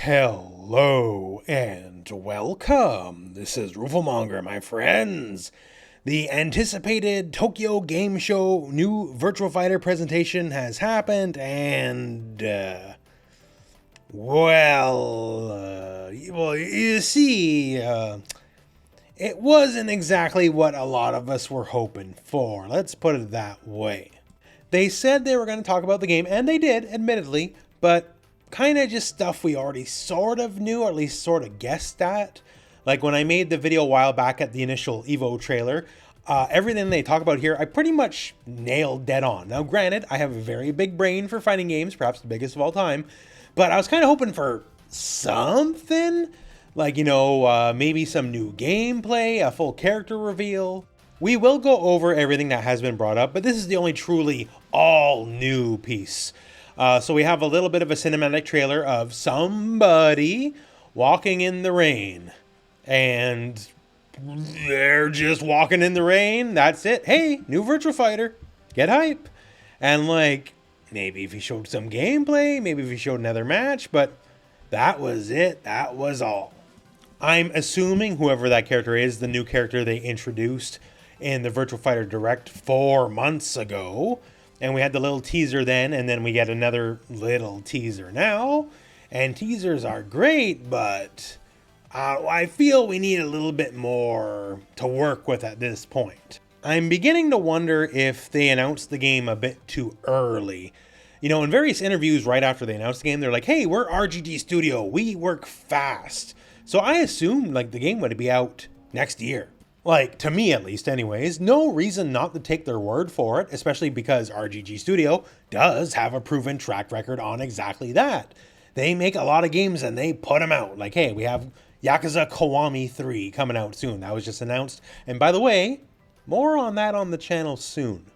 Hello and welcome. This is Rooflemonger, my friends. The anticipated Tokyo Game Show new Virtua Fighter presentation has happened, and you see, it wasn't exactly what a lot of us were hoping for. Let's put it that way. They said they were going to talk about the game, and they did, admittedly, but kind of just stuff we already sort of knew, or at least sort of guessed at. Like when I made the video a while back at the initial Evo trailer, everything they talk about here, I pretty much nailed dead on. Now, granted, I have a very big brain for fighting games, perhaps the biggest of all time, but I was kind of hoping for something, like, maybe some new gameplay, a full character reveal. We will go over everything that has been brought up, but this is the only truly all new piece. So we have a little bit of a cinematic trailer of somebody walking in the rain, and they're just walking in the rain. That's it. Hey, new Virtua Fighter, get hype. And like, maybe if he showed some gameplay, maybe if he showed another match, but that was it. That was all. I'm assuming whoever that character is, the new character they introduced in the Virtua Fighter Direct 4 months ago. And we had the little teaser then, and then we get another little teaser now. And teasers are great, but I feel we need a little bit more to work with at this point. I'm beginning to wonder if they announced the game a bit too early. In various interviews right after they announced the game, they're like, hey, we're RGG Studio, we work fast. So I assumed the game would be out next year. Like, to me at least anyways, no reason not to take their word for it, especially because RGG Studio does have a proven track record on exactly that. They make a lot of games and they put them out. Like, hey, we have Yakuza Kiwami 3 coming out soon. That was just announced. And by the way, more on that on the channel soon.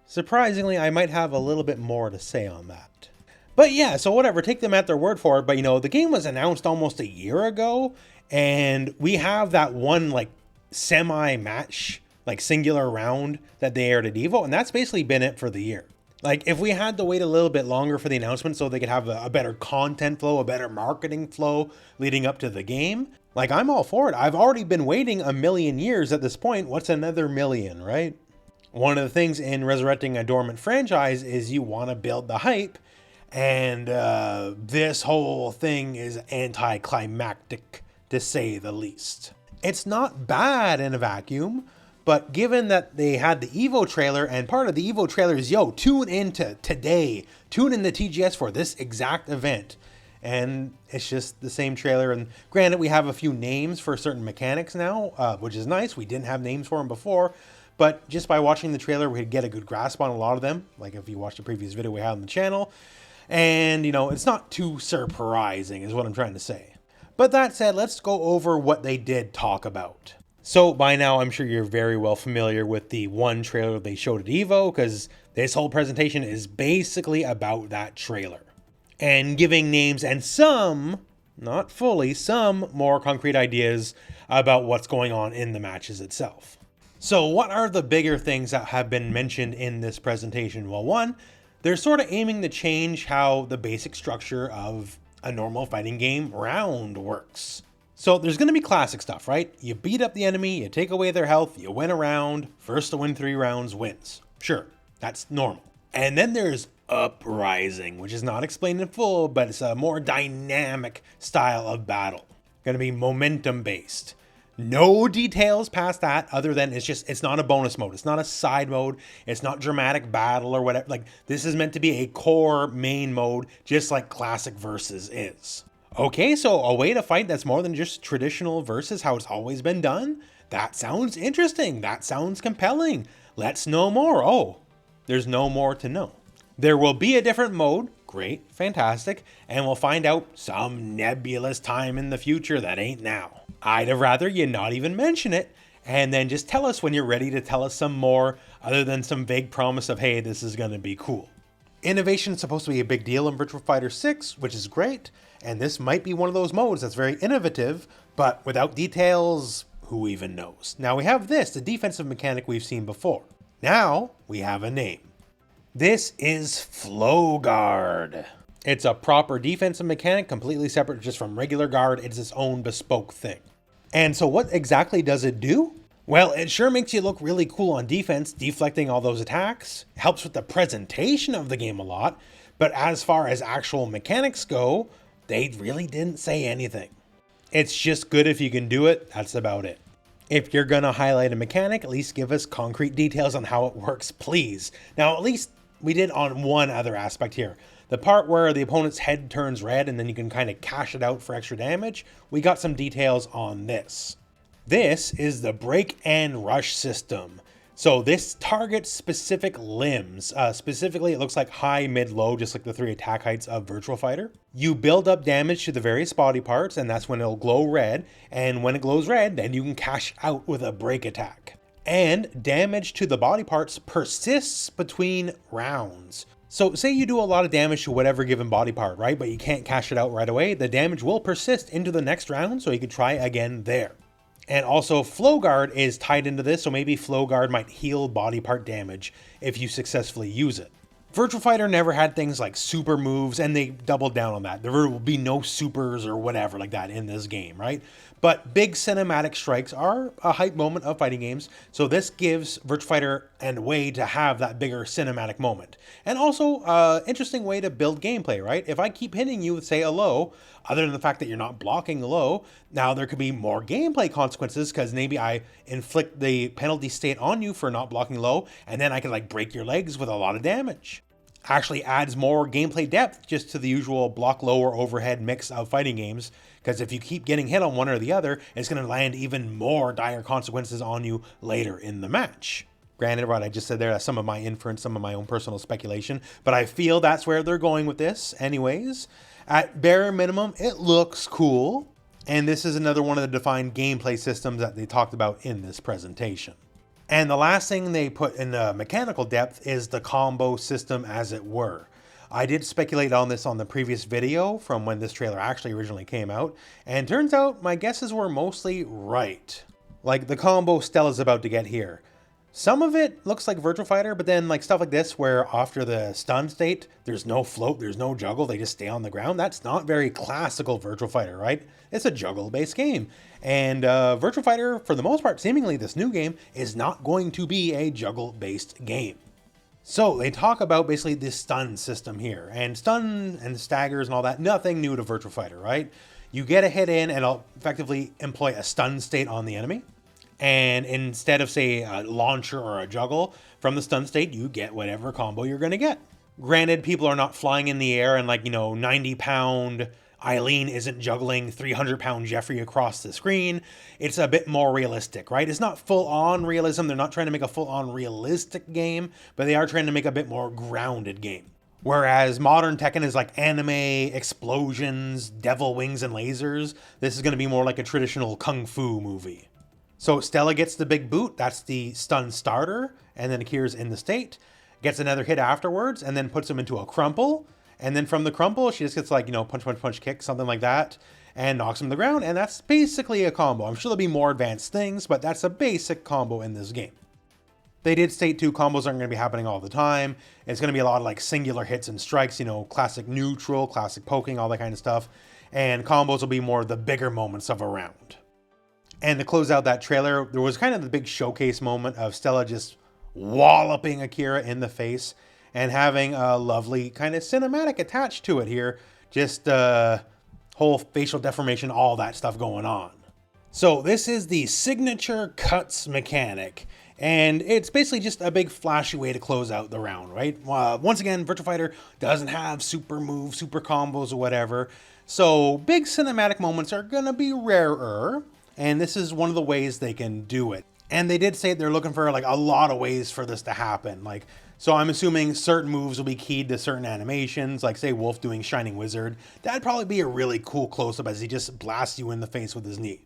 Surprisingly, I might have a little bit more to say on that. But yeah, so whatever, take them at their word for it. But the game was announced almost a year ago, and we have that one semi-match, singular round that they aired at Evo, and that's basically been it for the year. If we had to wait a little bit longer for the announcement so they could have a better content flow, a better marketing flow leading up to the game, I'm all for it. I've already been waiting a million years at this point. What's another million, right? One of the things in resurrecting a dormant franchise is you want to build the hype, and this whole thing is anticlimactic, to say the least. It's not bad in a vacuum, but given that they had the Evo trailer, and part of the Evo trailer is, tune into today, tune in the TGS for this exact event. And it's just the same trailer. And granted, we have a few names for certain mechanics now, which is nice. We didn't have names for them before, but just by watching the trailer, we could get a good grasp on a lot of them. Like if you watched the previous video we had on the channel. And, it's not too surprising is what I'm trying to say. But that said, let's go over what they did talk about. So by now, I'm sure you're very well familiar with the one trailer they showed at Evo, because this whole presentation is basically about that trailer. And giving names and some, not fully, some more concrete ideas about what's going on in the matches itself. So what are the bigger things that have been mentioned in this presentation? Well, one, they're sort of aiming to change how the basic structure of a normal fighting game round works. So there's going to be classic stuff, right? You beat up the enemy, you take away their health, you win a round, first to win 3 rounds wins. Sure, that's normal. And then there's Uprising, which is not explained in full, but it's a more dynamic style of battle. Going to be momentum based. No details past that other than it's not a bonus mode. It's not a side mode. It's not dramatic battle or whatever. This is meant to be a core main mode, just like classic versus is. Okay, so a way to fight that's more than just traditional versus how it's always been done? That sounds interesting. That sounds compelling. Let's know more. Oh, there's no more to know. There will be a different mode. Great, fantastic. And we'll find out some nebulous time in the future that ain't now. I'd have rather you not even mention it, and then just tell us when you're ready to tell us some more, other than some vague promise of, hey, this is going to be cool. Innovation is supposed to be a big deal in Virtua Fighter 6, which is great, and this might be one of those modes that's very innovative, but without details, who even knows? Now we have this, the defensive mechanic we've seen before. Now we have a name. This is Flow Guard. It's a proper defensive mechanic, completely separate just from regular guard. It's its own bespoke thing. And so what exactly does it do? Well, it sure makes you look really cool on defense, deflecting all those attacks. Helps with the presentation of the game a lot. But as far as actual mechanics go, they really didn't say anything. It's just good if you can do it, that's about it. If you're gonna highlight a mechanic, at least give us concrete details on how it works, please. Now, at least we did on one other aspect here. The part where the opponent's head turns red and then you can kind of cash it out for extra damage, we got some details on this. This is the break and rush system. So this targets specific limbs. Specifically, it looks like high, mid, low, just like the 3 attack heights of Virtua Fighter. You build up damage to the various body parts, and that's when it'll glow red. And when it glows red, then you can cash out with a break attack. And damage to the body parts persists between rounds. So say you do a lot of damage to whatever given body part, right? But you can't cash it out right away. The damage will persist into the next round, so you can try again there. And also Flow Guard is tied into this, so maybe Flow Guard might heal body part damage if you successfully use it. Virtua Fighter never had things like super moves, and they doubled down on that. There will be no supers or whatever like that in this game, right? But big cinematic strikes are a hype moment of fighting games, so this gives Virtua Fighter a way to have that bigger cinematic moment. And also, interesting way to build gameplay, right? If I keep hitting you with, say, a low, other than the fact that you're not blocking the low, now there could be more gameplay consequences because maybe I inflict the penalty state on you for not blocking low, and then I can like break your legs with a lot of damage. Actually adds more gameplay depth just to the usual block low or overhead mix of fighting games, because if you keep getting hit on one or the other, it's going to land even more dire consequences on you later in the match. Granted, what I just said there, that's some of my inference, some of my own personal speculation, but I feel that's where they're going with this anyways. At bare minimum, it looks cool, and this is another one of the defined gameplay systems that they talked about in this presentation. And the last thing they put in mechanical depth is the combo system, as it were. I did speculate on this on the previous video from when this trailer actually originally came out, and turns out my guesses were mostly right. Like the combo Stella's about to get here. Some of it looks like Virtua Fighter, but then like stuff like this where after the stun state, there's no float, there's no juggle, they just stay on the ground. That's not very classical Virtua Fighter, right? It's a juggle-based game. And Virtua Fighter, for the most part, seemingly this new game, is not going to be a juggle-based game. So they talk about basically this stun system here. And stun and staggers and all that, nothing new to Virtua Fighter, right? You get a hit in and it'll effectively employ a stun state on the enemy. And instead of, say, a launcher or a juggle, from the stun state, you get whatever combo you're going to get. Granted, people are not flying in the air and 90-pound Eileen isn't juggling 300-pound Jeffrey across the screen. It's a bit more realistic, right? It's not full-on realism. They're not trying to make a full-on realistic game, but they are trying to make a bit more grounded game. Whereas modern Tekken is like anime, explosions, devil wings, and lasers, this is going to be more like a traditional kung fu movie. So Stella gets the big boot, that's the stun starter, and then Akira's in the state, gets another hit afterwards, and then puts him into a crumple, and then from the crumple, she just gets punch, punch, punch, kick, something like that, and knocks him to the ground, and that's basically a combo. I'm sure there'll be more advanced things, but that's a basic combo in this game. They did state too, combos aren't going to be happening all the time. It's going to be a lot of like singular hits and strikes, classic neutral, classic poking, all that kind of stuff, and combos will be more the bigger moments of a round. And to close out that trailer, there was kind of the big showcase moment of Stella just walloping Akira in the face and having a lovely kind of cinematic attached to it here. Just whole facial deformation, all that stuff going on. So this is the signature cuts mechanic. And it's basically just a big flashy way to close out the round, right? Once again, Virtua Fighter doesn't have super moves, super combos or whatever. So big cinematic moments are going to be rarer. And this is one of the ways they can do it. And they did say they're looking for like a lot of ways for this to happen. So I'm assuming certain moves will be keyed to certain animations, like say Wolf doing Shining Wizard. That'd probably be a really cool close-up as he just blasts you in the face with his knee.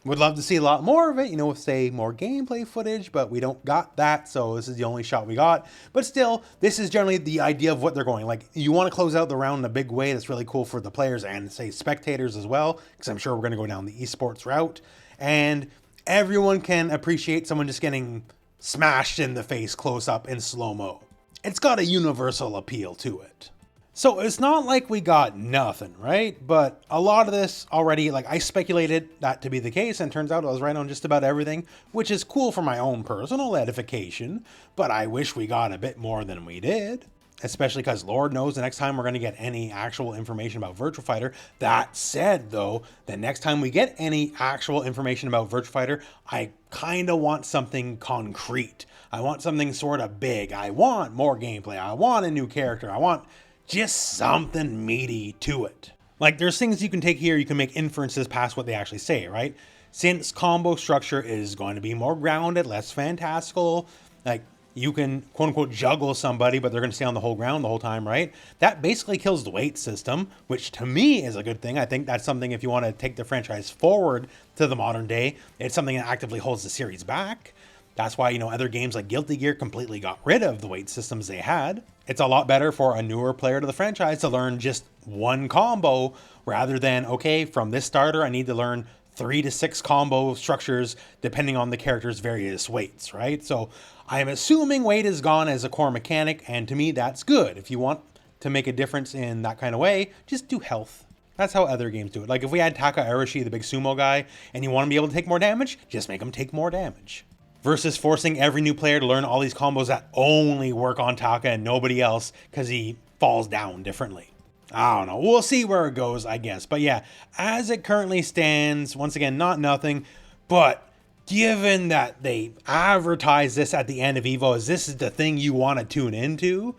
Would love to see a lot more of it, with say more gameplay footage, but we don't got that, so this is the only shot we got. But still, this is generally the idea of what they're going. Like, you want to close out the round in a big way that's really cool for the players and say spectators as well, because I'm sure we're going to go down the esports route. And everyone can appreciate someone just getting smashed in the face close up in slow-mo. It's got a universal appeal to it. So it's not like we got nothing, right? But a lot of this already, like I speculated that to be the case, and turns out I was right on just about everything, which is cool for my own personal edification, but I wish we got a bit more than we did. Especially because Lord knows the next time we're going to get any actual information about Virtua Fighter. That said, though, the next time we get any actual information about Virtua Fighter, I kind of want something concrete. I want something sort of big. I want more gameplay. I want a new character. I want just something meaty to it. Like, there's things you can take here, you can make inferences past what they actually say, right? Since combo structure is going to be more grounded, less fantastical, like, you can quote unquote juggle somebody, but they're going to stay on the whole ground the whole time, right? That basically kills the weight system, which to me is a good thing. I think that's something, if you want to take the franchise forward to the modern day, it's something that actively holds the series back. That's why, other games like Guilty Gear completely got rid of the weight systems they had. It's a lot better for a newer player to the franchise to learn just one combo rather than, okay, from this starter, I need to learn 3 to 6 combo structures depending on the character's various weights, right? So I'm assuming weight is gone as a core mechanic, and to me that's good. If you want to make a difference in that kind of way, just do health. That's how other games do it. Like if we had Taka Arashi, the big sumo guy, and you want him to be able to take more damage, just make him take more damage. Versus forcing every new player to learn all these combos that only work on Taka and nobody else because he falls down differently. I don't know. We'll see where it goes, I guess. But yeah, as it currently stands, once again, not nothing, but given that they advertise this at the end of EVO as this is the thing you want to tune into,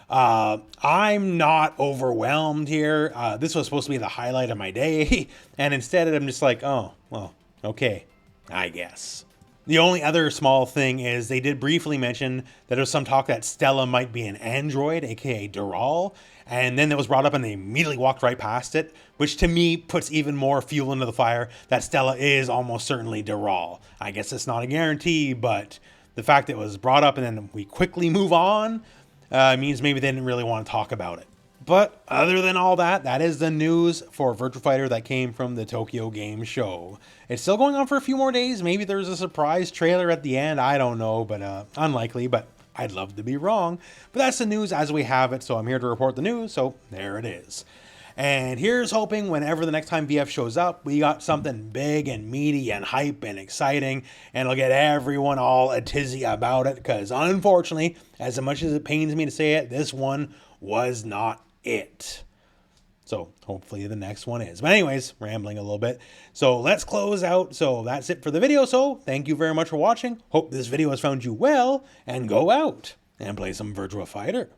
I'm not overwhelmed here. This was supposed to be the highlight of my day, and instead I'm just like, oh, well, okay, I guess. The only other small thing is they did briefly mention that there was some talk that Stella might be an android, aka Dural, and then it was brought up and they immediately walked right past it, which to me puts even more fuel into the fire that Stella is almost certainly Dural. I guess it's not a guarantee, but the fact that it was brought up and then we quickly move on means maybe they didn't really want to talk about it. But other than all that, that is the news for Virtua Fighter that came from the Tokyo Game Show. It's still going on for a few more days. Maybe there's a surprise trailer at the end. I don't know, but unlikely, but I'd love to be wrong. But that's the news as we have it, so I'm here to report the news, so there it is. And here's hoping whenever the next time VF shows up, we got something big and meaty and hype and exciting, and it'll get everyone all a tizzy about it, because unfortunately, as much as it pains me to say it, this one was not it. So hopefully the next one is. But anyways, rambling a little bit. So let's close out. So that's it for the video. So thank you very much for watching. Hope this video has found you well, and go out and play some Virtua Fighter.